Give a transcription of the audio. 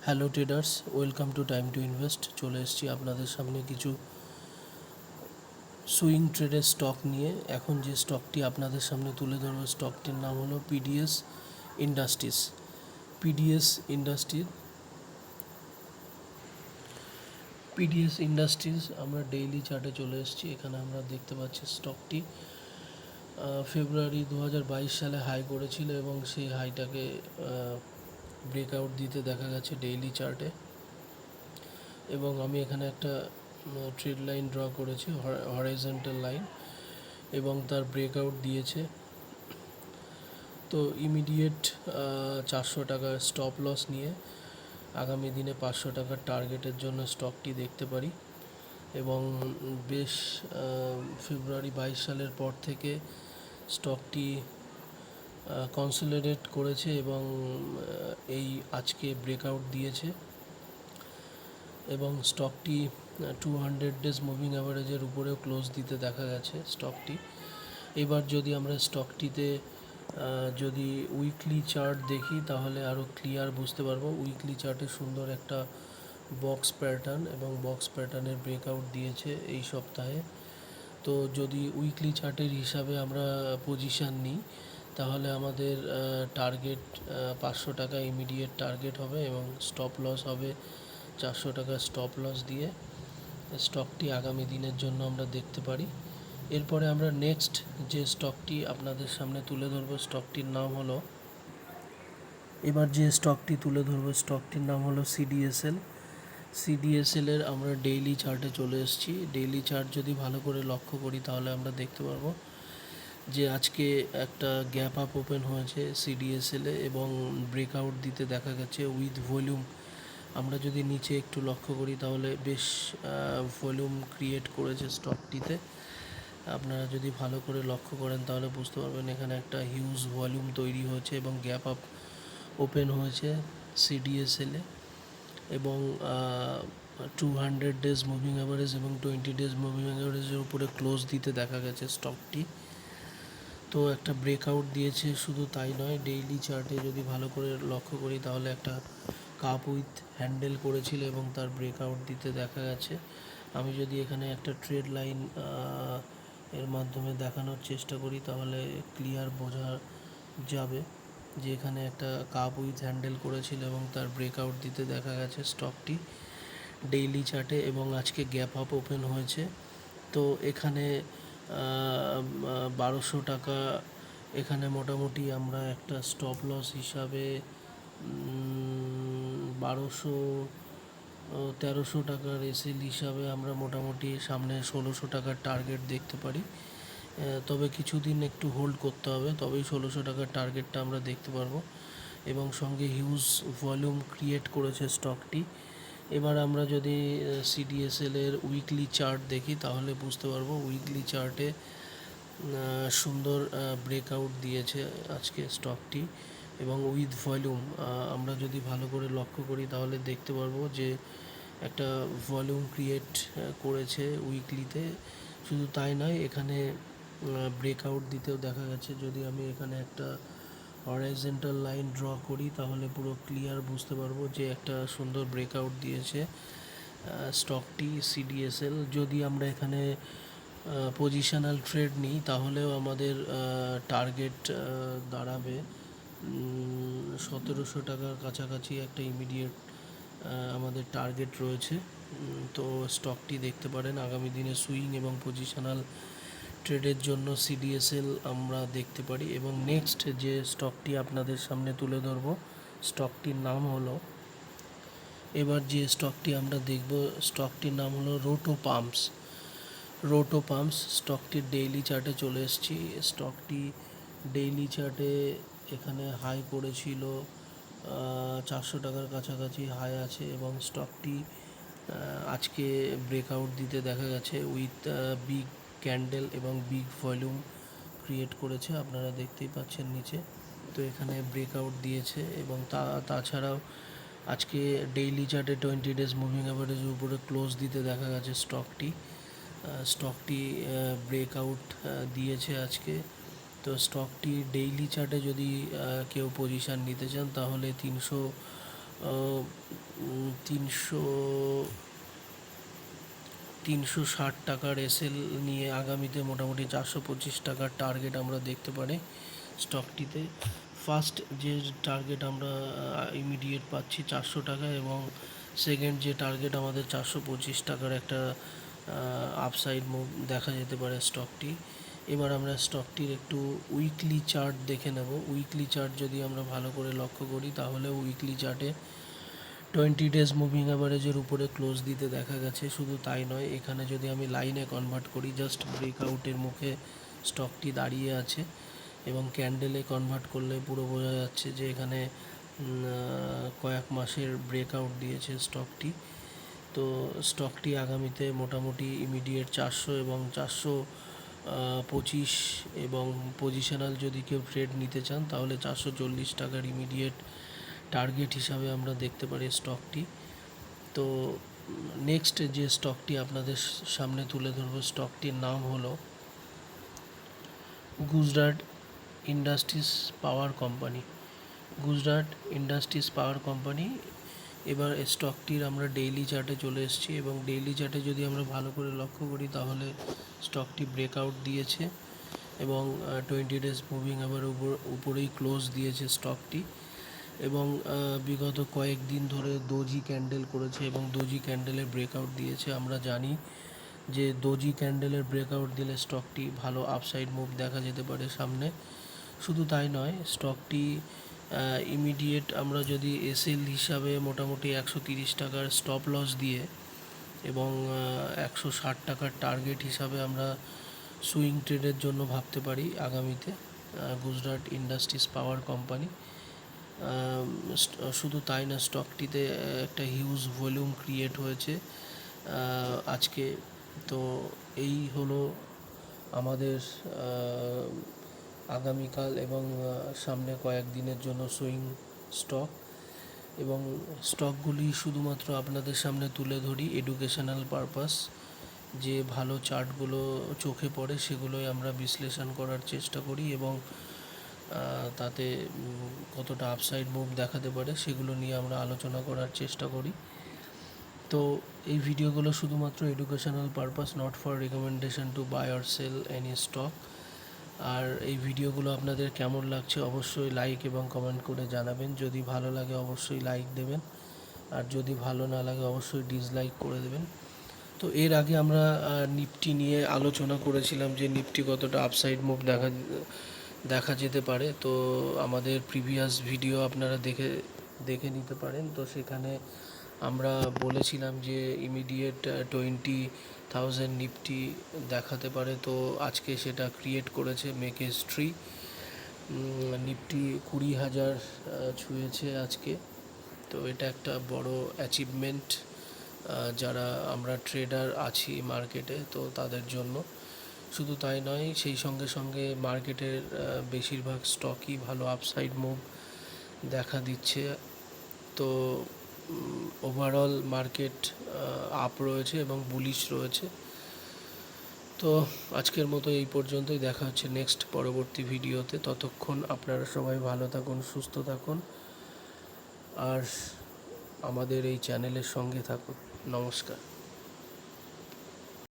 Hello traders, welcome to time to invest. চলে এসেছি আপনাদের সামনে কিছু সুইং ট্রেডের স্টক নিয়ে। এখন যে স্টকটি আপনাদের সামনে তুলে ধরবো, স্টকটির নাম হলো পিডিএস ইন্ডাস্ট্রিজ। পিডিএস ইন্ডাস্ট্রিজ আমরা ডেইলি চার্টে চলে এসেছি। এখানে আমরা দেখতে পাচ্ছি স্টকটি ফেব্রুয়ারি 2022 সালে হাই করেছিল এবং সেই হাইটাকে ব্রেকআউট দিতে দেখা গেছে ডেইলি চার্টে। এবং আমি এখানে একটা ট্রেড লাইন ড্র করেছি, হরাইজন্টাল লাইন, এবং তার ব্রেকআউট দিয়েছে। তো ইমিডিয়েট 400 টাকার স্টপ লস নিয়ে আগামী দিনে 500 টাকার টার্গেটের জন্য স্টকটি দেখতে পারি। এবং বেশ ফেব্রুয়ারি 22 সালের পর থেকে স্টকটি কনসলিডেট করেছে এবং এই আজকে ব্রেকআউট দিয়েছে এবং স্টকটি 200 ডেজ মুভিং অ্যাভারেজের উপরেও ক্লোজ দিতে দেখা গেছে স্টকটি। এবার যদি আমরা স্টকটিতে যদি উইকলি চার্ট দেখি তাহলে আরও ক্লিয়ার বুঝতে পারবো। উইকলি চার্টে সুন্দর একটা বক্স প্যাটার্ন এবং বক্স প্যাটার্নের ব্রেকআউট দিয়েছে এই সপ্তাহে। তো যদি উইকলি চার্টের হিসাবে আমরা পজিশান নিই তাহলে আমাদের টার্গেট 500 টাকা ইমিডিয়েট টার্গেট হবে এবং স্টপ লস হবে 400 টাকা স্টপ লস দিয়ে স্টকটি আগামী দিনের জন্য আমরা দেখতে পারি। এরপরে আমরা নেক্সট যে স্টকটি আপনাদের সামনে তুলে ধরবো, স্টকটির নাম হলো স্টকটির নাম হলো সিডিএসএল এর আমরা ডেইলি চার্টে চলে এসেছি। ডেইলি চার্ট যদি ভালো করে লক্ষ্য করি তাহলে আমরা দেখতে পারবো যে আজকে একটা গ্যাপ আপ ওপেন হয়েছে সিডিএসএল এবং ব্রেকআউট দিতে দেখা গেছে উইথ ভলিউম। আমরা যদি নিচে একটু লক্ষ্য করি তাহলে বেশ ভলিউম ক্রিয়েট করেছে স্টকটিতে। আপনারা যদি ভালো করে লক্ষ্য করেন তাহলে বুঝতে পারবেন এখানে একটা হিউজ ভলিউম তৈরি হয়েছে এবং গ্যাপ আপ ওপেন হয়েছে সিডিএসএলে এবং 200 ডেজ মুভিং অ্যাভারেজ এবং 20 ডেজ মুভিং অ্যাভারেজের উপরে ক্লোজ দিতে দেখা গেছে স্টকটি। তো একটা ব্রেকআউট দিয়েছে, শুধু তাই নয়, ডেইলি চার্টে যদি ভালো করে লক্ষ্য করি তাহলে একটা কাপ উইথ হ্যান্ডেল করেছিল এবং তার ব্রেকআউট দিতে দেখা গেছে। আমি যদি এখানে একটা ট্রেড লাইন এর মাধ্যমে দেখানোর চেষ্টা করি তাহলে ক্লিয়ার বোঝা যাবে যে এখানে একটা কাপ উইথ হ্যান্ডেল করেছিল এবং তার ব্রেকআউট দিতে দেখা গেছে স্টকটি ডেইলি চার্টে এবং আজকে গ্যাপ আপ ওপেন হয়েছে। তো এখানে 1200 টাকা এখানে মোটামুটি আমরা একটা স্টপ লস হিসাবে 1300 টাকার এসএল হিসাবে আমরা মোটামুটি সামনে 1600 টাকার টার্গেট দেখতে পারি। তবে কিছুদিন একটু হোল্ড করতে হবে, তবেই 1600 টাকার টার্গেটটা আমরা দেখতে পারবো এবং সঙ্গে হিউজ ভলিউম ক্রিয়েট করেছে স্টকটি। এবার আমরা যদি সিডিএসএল এর উইকলি চার্ট দেখি তাহলে বুঝতে পারবো উইকলি চার্টে সুন্দর ব্রেকআউট দিয়েছে আজকে স্টকটি এবং উইথ ভলিউম আমরা যদি ভালো করে লক্ষ্য করি তাহলে দেখতে পারবো যে একটা ভলিউম ক্রিয়েট করেছে উইকলিতে। শুধু তাই নয়, এখানে ব্রেকআউট দিতেও দেখা গেছে। যদি আমি এখানে একটা হরাইজন্টাল লাইন ড্র করি তাহলে পুরো ক্লিয়ার বুঝতে পারবো যে একটা সুন্দর ব্রেকআউট দিয়েছে স্টকটি সিডিএসএল। যদি আমরা এখানে পজিশনাল ট্রেড নিই তাহলেও আমাদের টার্গেট দাঁড়াবে 1700 টাকার কাছাকাছি একটা ইমিডিয়েট আমাদের টার্গেট রয়েছে। তো স্টকটি দেখতে পারেন আগামী দিনে সুইং এবং পজিশনাল ট্রেডের জন্য সিডিএসএল আমরা দেখতে পারি। এবং নেক্সট যে স্টকটি আপনাদের সামনে তুলে ধরবো স্টকটির নাম হলো আমরা দেখব স্টকটির নাম হলো রোটো পাম্পস। স্টকটির ডেইলি চার্টে চলে এসেছি। স্টকটি ডেইলি চার্টে এখানে হাই করেছিল 400 টাকার কাছাকাছি হাই আছে এবং স্টকটি আজকে ব্রেকআউট দিতে দেখা গেছে উইথ বিগ ক্যান্ডেল এবং বিগ ভলিউম ক্রিয়েট করেছে, আপনারা দেখতেই পাচ্ছেন নিচে। তো এখানে ব্রেকআউট দিয়েছে এবং তাছাড়াও আজকে ডেইলি চার্টে 20 ডেজ মুভিং অ্যাভারেজের উপরে ক্লোজ দিতে দেখা গেছে স্টকটি ব্রেকআউট দিয়েছে আজকে। তো স্টকটি ডেইলি চার্টে যদি কেউ পজিশান নিতে চান তাহলে তিনশো 360 টাকার এসএল নিয়ে আগামীতে মোটামুটি 425 টাকার টার্গেট আমরা দেখতে পারি স্টকটিতে। ফার্স্ট যে টার্গেট আমরা ইমিডিয়েট পাচ্ছি 400 টাকা, এবং সেকেন্ড যে টার্গেট আমাদের 425 টাকার একটা আপসাইড মুভ দেখা যেতে পারে স্টকটি। এবার আমরা স্টকটির একটু উইকলি চার্ট দেখে নেব। উইকলি চার্ট যদি আমরা ভালো করে লক্ষ্য করি তাহলে উইকলি চার্টে 20 ডেজ মুভিং অ্যাভারেজের উপরে ক্লোজ দিতে দেখা গেছে। শুধু তাই নয়, এখানে যদি আমি লাইনে কনভার্ট করি, জাস্ট ব্রেকআউটের মুখে স্টকটি দাঁড়িয়ে আছে, এবং ক্যান্ডেলে কনভার্ট করলে পুরো বোঝা যাচ্ছে যে এখানে কয়েক মাসের ব্রেকআউট দিয়েছে স্টকটি। তো স্টকটি আগামীতে মোটামুটি ইমিডিয়েট 400 এবং 425, এবং পজিশনাল যদি কেউ ট্রেড নিতে চান তাহলে 440 টাকার ইমিডিয়েট টার্গেট হিসাবে আমরা দেখতে পারি স্টকটি। তো নেক্সট যে স্টকটি আপনাদের সামনে তুলে ধরবো, স্টকটির নাম হলো গুজরাট ইন্ডাস্ট্রিজ পাওয়ার কোম্পানি। গুজরাট ইন্ডাস্ট্রিজ পাওয়ার কোম্পানি। এবার স্টকটির আমরা ডেইলি চার্টে চলে এসেছি, এবং ডেইলি চার্টে যদি আমরা ভালো করে লক্ষ্য করি তাহলে স্টকটি ব্রেকআউট দিয়েছে, এবং 20 ডেজ মুভিং আবার উপরেই ক্লোজ দিয়েছে স্টকটি, এবং বিগত কয়েকদিন ধরে দোজি ক্যান্ডেল করেছে এবং দোজি ক্যান্ডেলের ব্রেকআউট দিয়েছে। আমরা জানি যে দোজি ক্যান্ডেলের ব্রেকআউট দিলে স্টকটি ভালো আপসাইড মুভ দেখা যেতে পারে সামনে। শুধু তাই নয়, স্টকটি ইমিডিয়েট আমরা যদি এসএল হিসাবে মোটামুটি 130 টাকার স্টপ লস দিয়ে, এবং 160 টাকার টার্গেট হিসাবে আমরা সুইং ট্রেডের জন্য ভাবতে পারি আগামীতে গুজরাট ইন্ডাস্ট্রিজ পাওয়ার কোম্পানি। শুধু তাই না, স্টকটিতে একটা হিউজ ভলিউম ক্রিয়েট হয়েছে আজকে। তো এই হলো আমাদের আগামীকাল এবং সামনে কয়েকদিনের জন্য সুইং স্টক, এবং স্টকগুলি শুধুমাত্র আপনাদের সামনে তুলে ধরি এডুকেশনাল পারপাস। যে ভালো চার্টগুলো চোখে পড়ে সেগুলোই আমরা বিশ্লেষণ করার চেষ্টা করি, এবং তাতে কতটা আপসাইড মুভ দেখাতে পারে সেগুলো নিয়ে আমরা আলোচনা করার চেষ্টা করি। তো এই ভিডিওগুলো শুধুমাত্র educational purpose, not for recommendation to buy or sell any stock. আর এই ভিডিওগুলো আপনাদের কেমন লাগছে অবশ্যই লাইক এবং কমেন্ট করে জানাবেন। যদি ভালো লাগে অবশ্যই লাইক দেবেন, আর যদি ভালো না লাগে অবশ্যই ডিসলাইক করে দেবেন। তো এর আগে আমরা নিফটি নিয়ে আলোচনা করেছিলাম যে নিফটি কতটা আপসাইড মুভ দেখা যেতে পারে। তো আমাদের প্রিভিয়াস ভিডিও আপনারা দেখে নিতে পারেন। তো সেখানে আমরা বলেছিলাম যে ইমিডিয়েট 20,000 নিফটি দেখাতে পারে। তো আজকে সেটা ক্রিয়েট করেছে মেক হিস্ট্রি। নিফটি 20,000 ছুঁয়েছে আজকে। তো এটা একটা বড় অ্যাচিভমেন্ট যারা আমরা ট্রেডার আছি মার্কেটে, তো তাদের জন্য। শুধু তাই নয়, সেই সঙ্গে সঙ্গে মার্কেটের বেশিরভাগ স্টকই ভালো আপসাইড মুভ দেখা দিচ্ছে। তো ওভারঅল মার্কেট আপ রয়েছে এবং বুলিশ রয়েছে। তো আজকের মতো এই পর্যন্তই। দেখা হচ্ছে নেক্সট পরবর্তী ভিডিওতে। ততক্ষণ আপনারা সবাই ভালো থাকুন, সুস্থ থাকুন, আর আমাদের এই চ্যানেলের সঙ্গে থাকুন। নমস্কার।